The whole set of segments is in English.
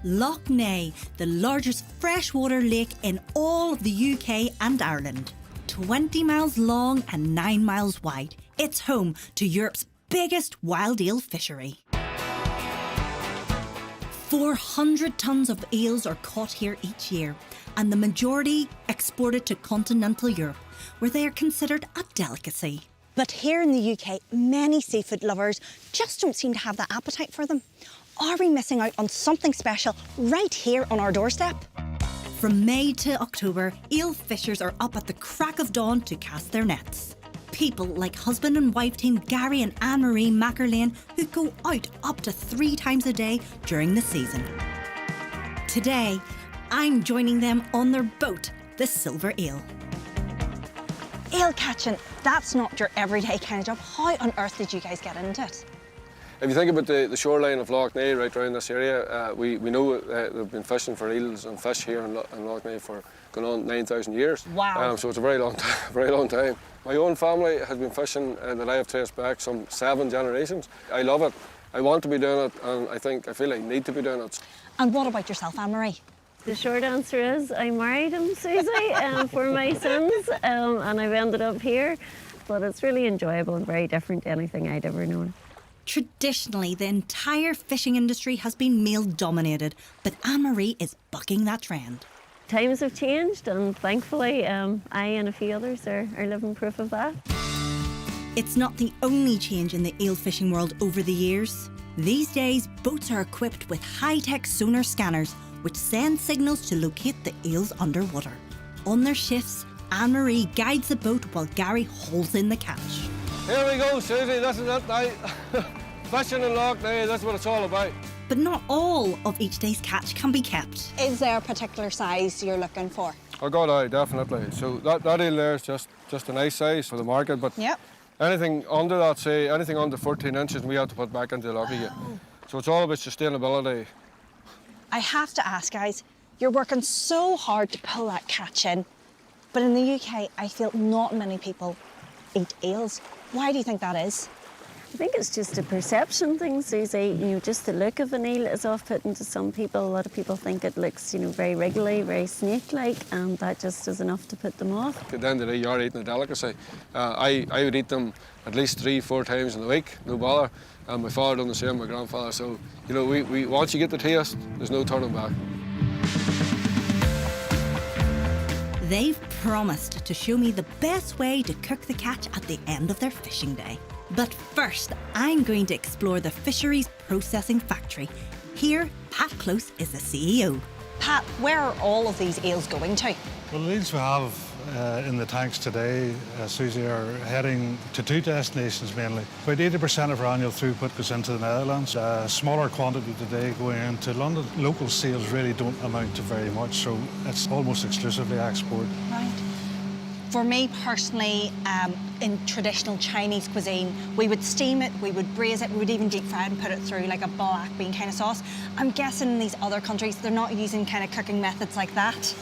Loch Ness, the largest freshwater lake in all of the UK and Ireland. 20 miles long and 9 miles wide, it's home to Europe's biggest wild eel fishery. 400 tonnes of eels are caught here each year, and the majority exported to continental Europe, where they are considered a delicacy. But here in the UK, many seafood lovers just don't seem to have the appetite for them. Are we missing out on something special right here on our doorstep? From May to October, eel fishers are up at the crack of dawn to cast their nets. People like husband and wife team Gary and Anne-Marie Mackerlane, who go out up to 3 times a day during the season. Today, I'm joining them on their boat, the Silver Eel. Eel catching, that's not your everyday kind of job. How on earth did you guys get into it? If you think about the shoreline of Loch Ness right around this area, we know they've been fishing for eels and fish here in Loch Ness for going on 9,000 years. Wow. So it's a very long time. My own family has been fishing that I have traced back some 7 generations. I love it. I want to be doing it, and I feel I need to be doing it. And what about yourself, Anne-Marie? The short answer is I married him, Susie, for my sons, and I've ended up here. But it's really enjoyable and very different to anything I'd ever known. Traditionally, the entire fishing industry has been male-dominated, but Anne-Marie is bucking that trend. Times have changed, and thankfully I and a few others are living proof of that. It's not the only change in the eel fishing world over the years. These days, boats are equipped with high-tech sonar scanners, which send signals to locate the eels underwater. On their shifts, Anne-Marie guides the boat while Gary holds in the catch. Here we go, Susie, this is it now. Fishing in Loch Ness, that's what it's all about. But not all of each day's catch can be kept. Is there a particular size you're looking for? Oh God, aye, definitely. So that eel there is just a nice size for the market, but Yep. anything under that, say, anything under 14 inches, we have to put back into the loch again. So it's all about sustainability. I have to ask, guys, you're working so hard to pull that catch in, but in the UK, I feel not many people eat eels. Why do you think that is? I think it's just a perception thing, Susie. Just the look of an eel is off-putting to some people. A lot of people think it looks, very wriggly, very snake-like, and that just is enough to put them off. At the end of the day, you're eating a delicacy. I would eat them at least 3-4 times in a week, no bother. And my father done the same, my grandfather. So, we once you get the taste, there's no turning back. They've promised to show me the best way to cook the catch at the end of their fishing day. But first, I'm going to explore the fisheries processing factory. Here, Pat Close is the CEO. Pat, where are all of these eels going to? Well, the eels we have in the tanks today, Susie, are heading to 2 destinations mainly. About 80% of our annual throughput goes into the Netherlands. A smaller quantity today going into London. Local sales really don't amount to very much, so it's almost exclusively export. Right. For me personally, in traditional Chinese cuisine, we would steam it, we would braise it, we would even deep fry it and put it through like a black bean kind of sauce. I'm guessing in these other countries, they're not using kind of cooking methods like that.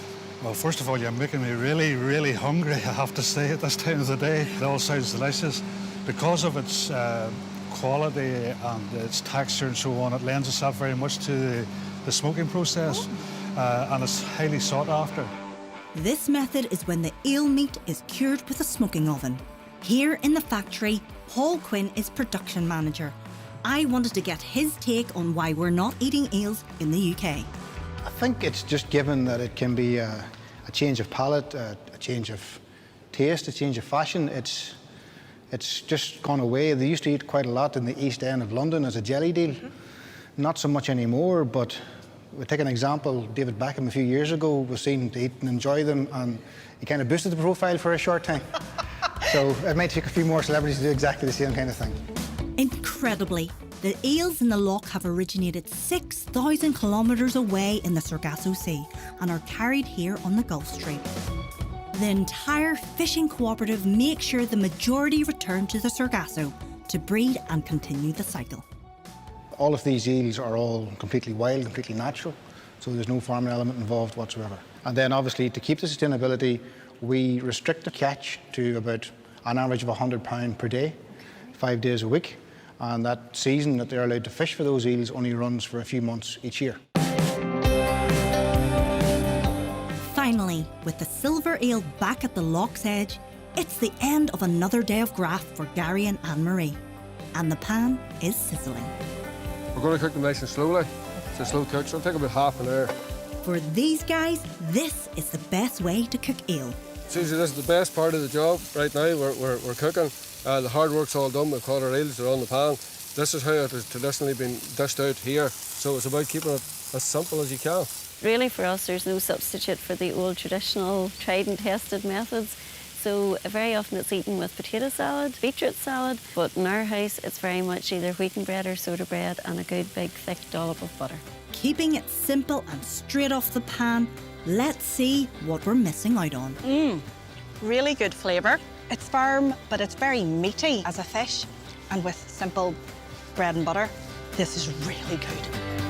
Well, first of all, you're making me really, really hungry, I have to say, at this time of the day. It all sounds delicious. Because of its quality and its texture and so on, it lends itself very much to the smoking process, and it's highly sought after. This method is when the eel meat is cured with a smoking oven. Here in the factory, Paul Quinn is production manager. I wanted to get his take on why we're not eating eels in the UK. I think it's just given that it can be a change of palate, a change of taste, a change of fashion. It's just gone away. They used to eat quite a lot in the East End of London as a jelly deal. Not so much anymore, but we'll take an example. David Beckham a few years ago was seen to eat and enjoy them, and he kind of boosted the profile for a short time. So it might take a few more celebrities to do exactly the same kind of thing. Incredibly, the eels in the loch have originated 6,000 kilometres away in the Sargasso Sea and are carried here on the Gulf Stream. The entire fishing cooperative makes sure the majority return to the Sargasso to breed and continue the cycle. All of these eels are all completely wild, completely natural, so there's no farming element involved whatsoever. And then obviously to keep the sustainability, we restrict the catch to about an average of £100 per day, 5 days a week. And that season that they're allowed to fish for those eels only runs for a few months each year. with the silver ale back at the lock's edge, it's the end of another day of graft for Gary and Anne-Marie. And the pan is sizzling. We're going to cook them nice and slowly. It's a slow cook, so it'll take about half an hour. For these guys, this is the best way to cook ale. Susie, this is the best part of the job right now. We're cooking. The hard work's all done. We've caught our eels, they're on the pan. This is how it has traditionally been dished out here. So it's about keeping it as simple as you can. Really, for us, there's no substitute for the old traditional, tried and tested methods. So very often it's eaten with potato salad, beetroot salad, but in our house it's very much either wheaten bread or soda bread and a good big thick dollop of butter. Keeping it simple and straight off the pan, let's see what we're missing out on. Really good flavour. It's firm, but it's very meaty as a fish. And with simple bread and butter, this is really good.